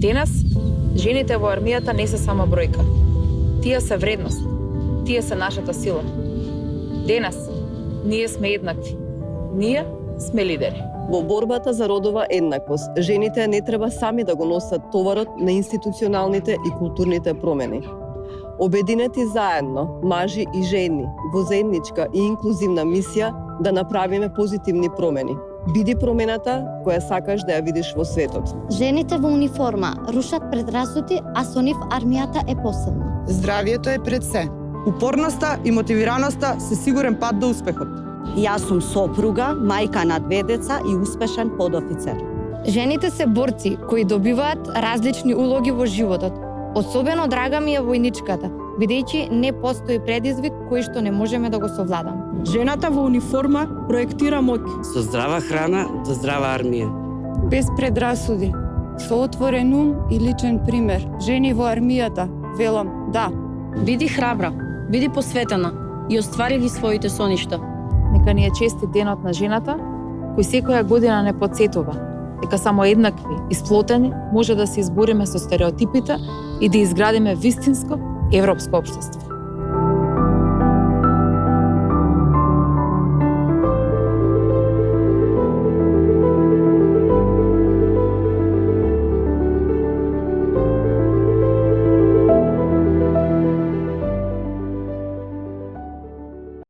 Денес, жените во армијата не се само бројка. Тие се вредност. Тие се нашата сила. Денес, ние сме еднакви. Ние сме лидери. Во борбата за родова еднаквост, жените не треба сами да го носат товарот на институционалните и културните промени. Обединети заедно, мажи и жени, во заедничка и инклузивна мисија да направиме позитивни промени. Биди промената која сакаш да ја видиш во светот. Жените во униформа рушат предрасуди, а со нив армијата е посебна. Здравието е пред се. Упорноста и мотивираноста се сигурен пат до успехот. Јас сум сопруга, мајка на 2 деца и успешен подофицер. Жените се борци кои добиваат различни улоги во животот. Особено драга ми е војничката, бидејќи не постои предизвик кој што не можеме да го совладаме. Жената во униформа проектира моќ. Со здрава храна до здрава армија. Без предрасуди, со отворен ум и личен пример. Жени во армијата, велам, да. Биди храбра, биди посветена и оствари ги своите соништа. Нека ни е честит денот на жената, кој секоја година не подсетува дека само еднакви и сплотени може да се избориме со стереотипите и да изградиме вистинско европско општество.